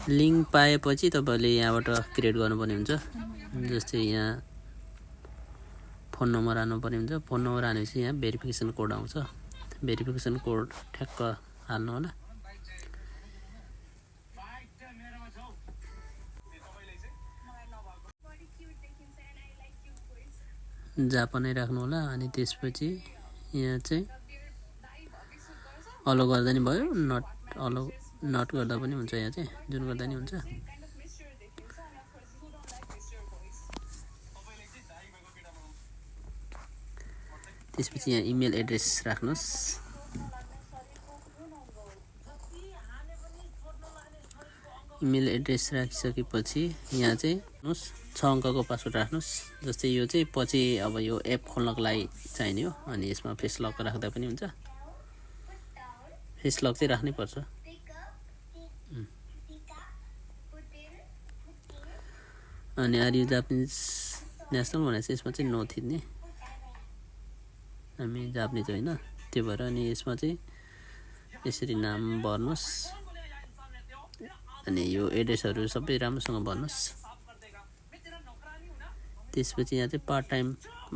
Link पाएपछि तपाईले यहाँबाट क्रिएट गर्नुपर्ने हुन्छ। जस्तै यहाँ फोन नम्बर हाल्नुपर्ने हुन्छ। फोन नम्बर हालेपछि यहाँ भेरिफिकेसन कोड आउँछ। भेरिफिकेसन कोड ठ्याक्क हाल्नु होला। जापानै राख्नु होला। अनि त्यसपछि यहाँ चाहिँ अलो गर्दा नि भयो, नट गर्दा पनि हुन्छ। यहाँ चाहिँ जुन गर्दा नि हुन्छ। त्यसपछि यहाँ इमेल एड्रेस राख्नुस्। इमेल एड्रेस राखिसकेपछि यहाँ चाहिँ 6 अङ्कको पासवर्ड राख्नुस्। जस्तै यो चाहिँ पछि अब यो एप खोल्नको लागि चाहिने हो। अनि यसमा फेस लक राख्दा पनि हुन्छ। फेस लक चाहिँ राख्नै पर्छ। अनि आर यु जापानिज नेसनल भनेपछि यसमा चाहिँ नो थिच्ने। हामी जापानिज होइन, त्यो भएर अनि यसमा चाहिँ यसरी नाम भर्नुस्। अनि यो एड्रेसहरू सबै राम्रोसँग भर्नुस्। त्यसपछि यहाँ चाहिँ पार्ट टाइम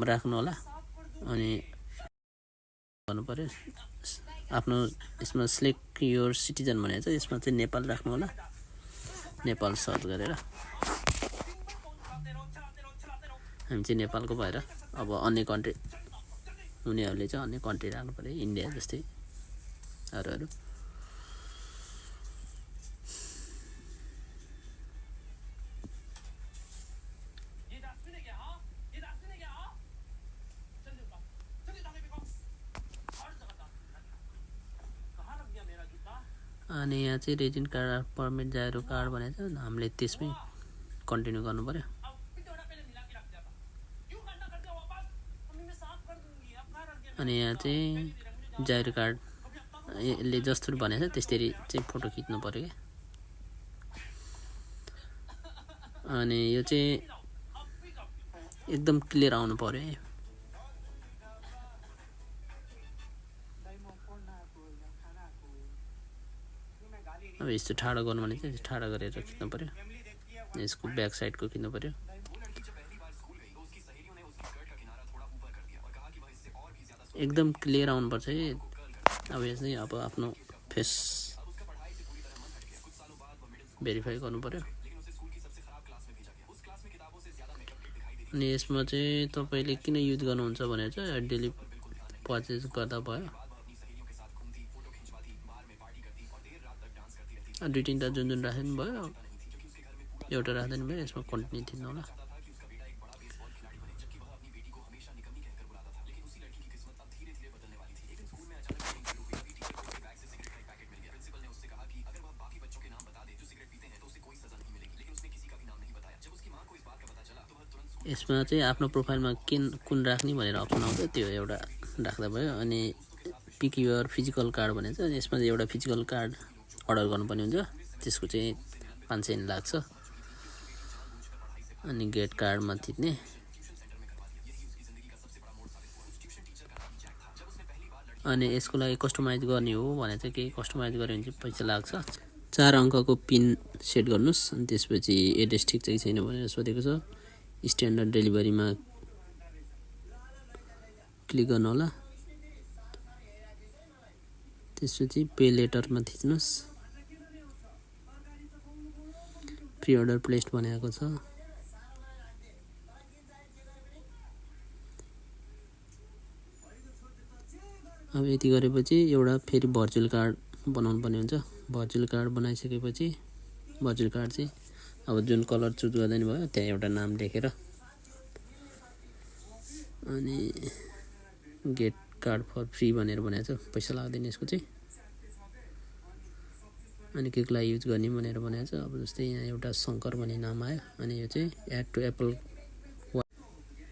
राख्नु होला। अनि गर्नु पर्यो आफ्नो यसमा सिलेक्ट योर सिटिजन भनेको छ। यसमा चाहिँ नेपाल राख्नु होला। नेपाल सर्च गरेर हामी चाहिँ नेपालको भएर अब अन्य कन्ट्री उनीहरूले चाहिँ अन्य कन्ट्री राख्नु पर्यो। इन्डिया जस्तै अरू अनि यहाँ चाहिँ रेजिडेन्ट कार्ड पर्मिट जायरो कार्ड भनेको छ। हामीले त्यसमै कन्टिन्यू गर्नु पर्यो। अनि यहाँ चाहिँ जायरो कार्डले जस्तो भनेको छ त्यसरी चाहिँ फोटो खिच्नु पर्यो क्या। अनि यो चाहिँ एकदम क्लियर आउनु पर्यो है। अब यस्तो ठाडो गर्नु भने चाहिँ ठाडो गरेर खिच्नु पर्यो। यसको ब्याक साइडको खिच्नु पर्यो। एकदम क्लियर आउनुपर्छ है। अब यो चाहिँ अब आफ्नो फेस भेरिफाई गर्नु पर्यो। अनि यसमा चाहिँ तपाईँले किन युज गर्नुहुन्छ भने चाहिँ डेली पर्चेज गर्दा भयो। दुई तीनटा जुन राख्दा पनि भयो, एउटा राख्दा पनि भयो। यसमा कन्टिन्यू थिच्नु होला। यसमा चाहिँ आफ्नो प्रोफाइलमा कुन राख्ने भनेर अप्सन आउँछ, त्यो एउटा राख्दा भयो। अनि पिक युर फिजिकल कार्ड भनेको छ। यसमा चाहिँ एउटा फिजिकल कार्ड अर्डर गर्नुपर्ने हुन्छ। त्यसको चाहिँ 500 ऐन लाग्छ। अनि गेट कार्डमा थिच्ने। अनि यसको लागि कस्टमाइज गर्ने हो भने चाहिँ केही कस्टमाइज गऱ्यो भने चाहिँ पैसा लाग्छ। 4 अङ्कको पिन सेट गर्नुस्। अनि त्यसपछि एड्रेस ठिक चाहिँ छैन भनेर सोधेको छ। स्ट्यान्डर्ड डेलिभरीमा क्लिक गर्नु होला। त्यसपछि पे लेटरमा थिच्नुस्। प्री अर्डर प्लेस्ड भनेको छ। अब यति गरेपछि एउटा फेरि भर्चुअल कार्ड बनाउनु पर्ने हुन्छ। भर्चुअल कार्ड बनाइसकेपछि भर्चुअल कार्ड चाहिँ अब जुन कलर चुज गर्दा नि भयो, त्यहाँ एउटा नाम लेखेर अनि गेट कार्ड फर फ्री भनेर भनेको छ। पैसा लाग्दैन यसको चाहिँ। अनि केको लागि युज गर्ने भनेर भनेको छ। अब जस्तै यहाँ एउटा शङ्कर भन्ने नाम आयो। अनि यो चाहिँ एड टु एप्पल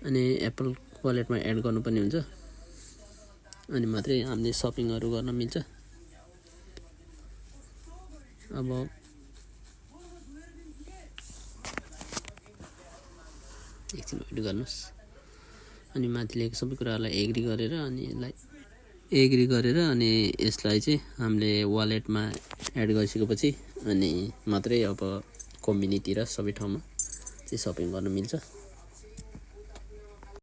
अनि एप्पल वालेटमा एड गर्नुपर्ने हुन्छ। अनि मात्रै हामीले सपिङहरू गर्न मिल्छ। अब एकछिन वेट गर्नुस्। अनि माथि लेखेको सबै कुराहरूलाई एग्री गरेर अनि यसलाई चाहिँ हामीले वालेटमा एड गरिसकेपछि अनि मात्रै अब कम्युनिटी र सबै ठाउँमा चाहिँ सपिङ गर्न मिल्छ।